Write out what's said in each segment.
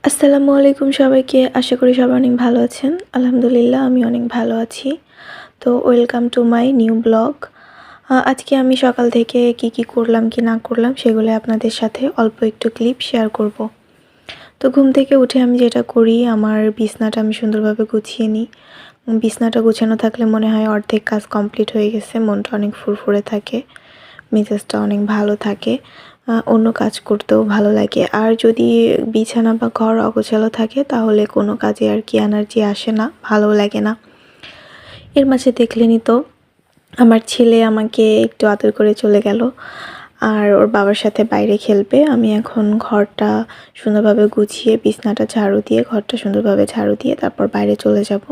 আসসালামু আলাইকুম সবাইকে। আশা করি সবাই অনেক ভালো আছেন। আলহামদুলিল্লাহ আমি অনেক ভালো আছি। তো welcome to my new blog. আজকে আমি সকাল থেকে কি করলাম কি না করলাম সেগুলো আপনাদের সাথে অল্প একটু ক্লিপ শেয়ার করব। তো ঘুম থেকে উঠে আমি যেটা করি, আমার বিছনাটা আমি সুন্দরভাবে গুছিয়ে নিই। বিছনাটা গুছানো থাকলে মনে হয় অর্ধেক কাজ কমপ্লিট হয়ে গেছে, মনটা অনেক ফুরফুরে থাকে, মেজাজটা অনেক ভালো থাকে, অন্য কাজ করতেও ভালো লাগে। আর যদি বিছানা বা ঘর অগোছালো থাকে তাহলে কোনো কাজে আর কি এনার্জি আসে না, ভালোও লাগে না। এর মাঝে দেখলেনই তো আমার ছেলে আমাকে একটু আদর করে চলে গেল আর ওর বাবার সাথে বাইরে খেলবে। আমি এখন ঘরটা সুন্দরভাবে গুছিয়ে বিছনাটা ঝাড়ু দিয়ে ঘরটা সুন্দরভাবে ঝাড়ু দিয়ে তারপর বাইরে চলে যাব।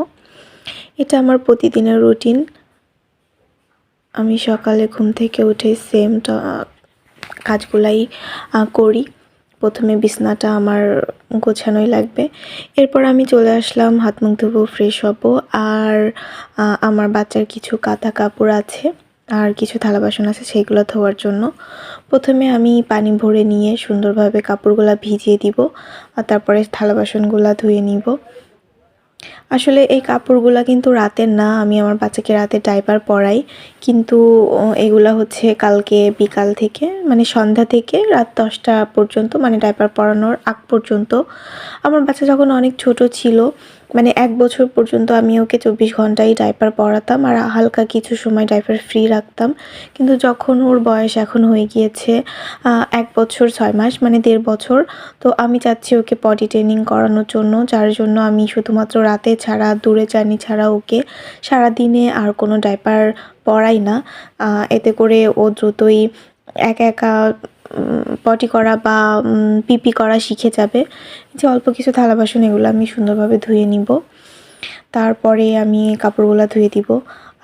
এটা আমার প্রতিদিনের রুটিন। আমি সকালে ঘুম থেকে উঠে সেমটা কাজগুলাই করি। প্রথমে বিছনাটা আমার গোছানোই লাগবে। এরপর আমি চলে আসলাম হাত মুখ ধুবো, ফ্রেশ হব। আর আমার বাচ্চার কিছু কাঁথা কাপড় আছে আর কিছু থালা বাসন আছে, সেইগুলো ধোয়ার জন্য প্রথমে আমি পানি ভরে নিয়ে সুন্দরভাবে কাপড়গুলো ভিজিয়ে দিব আর তারপরে থালা বাসনগুলো ধুয়ে নিব। আসলে এই কাপড়গুলা কিন্তু রাতের না, আমি আমার বাচ্চাকে রাতে ডাইপার পরাই, কিন্তু এগুলা হচ্ছে কালকে বিকাল থেকে মানে সন্ধ্যা থেকে রাত 10টা পর্যন্ত, মানে ডাইপার পরানোর আগ পর্যন্ত। আমার বাচ্চা যখন অনেক ছোট ছিল, মানে 1 বছর পর্যন্ত আমি ওকে 24 ঘন্টাই ডাইপার পরাতাম আর হালকা কিছু সময় ডাইপার ফ্রি রাখতাম। কিন্তু যখন ওর বয়স এখন হয়ে গিয়েছে 1 বছর 6 মাস, মানে 1.5 বছর, তো আমি চাচ্ছি ওকে পটি ট্রেনিং করানোর জন্য, যার জন্য আমি শুধুমাত্র রাতে ছাড়া, দূরে জার্নি ছাড়া ওকে সারাদিনে আর কোনো ডাইপার পরাই না। এতে করে ও দ্রুতই একা একা পটি করা বা পিপি করা শিখে যাবে। যে অল্প কিছু থালা বাসন এগুলো আমি সুন্দরভাবে ধুয়ে নিব, তারপরে আমি কাপড়গুলো ধুয়ে দিব।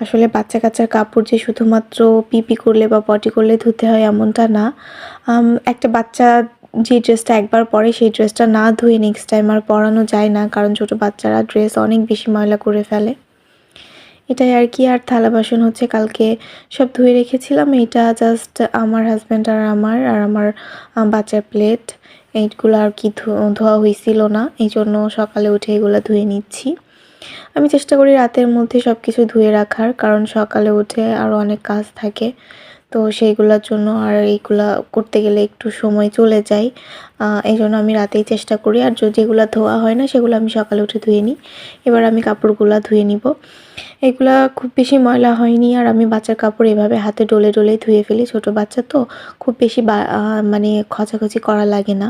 আসলে বাচ্চা কাচ্চার কাপড় যে শুধুমাত্র পিপি করলে বা পটি করলে ধুতে হয় এমনটা না। একটা বাচ্চা যে ড্রেসটা একবার পরে সেই ড্রেসটা না ধুয়ে নেক্সট টাইম আর পরানো যায় না, কারণ ছোট বাচ্চারা ড্রেস অনেক বেশি ময়লা করে ফেলে। এটাই আর কি। আর থালা বাসন হচ্ছে কালকে সব ধুয়ে রেখেছিলাম, এটা জাস্ট আমার হাজব্যান্ড আর আমার বাচ্চার প্লেট, এইগুলো আর কি ধোয়া হয়েছিল না, এই জন্য সকালে উঠে এগুলো ধুয়ে নিচ্ছি। আমি চেষ্টা করি রাতের মধ্যে সব কিছু ধুয়ে রাখার, কারণ সকালে উঠে আরও অনেক কাজ থাকে, তো সেইগুলোর জন্য আর এইগুলা করতে গেলে একটু সময় চলে যায়। এই জন্য আমি রাতেই চেষ্টা করি, আর যেগুলো ধোয়া হয় না সেগুলো আমি সকালে উঠে ধুয়ে নিই। এবার আমি কাপড়গুলো ধুয়ে নিব। এগুলা খুব বেশি ময়লা হয়নি, আর আমি বাচ্চার কাপড় এভাবে হাতে ডলে ডলে ধুয়ে ফেলি, ছোট বাচ্চা তো খুব বেশি মানে খচাখচি করা লাগে না।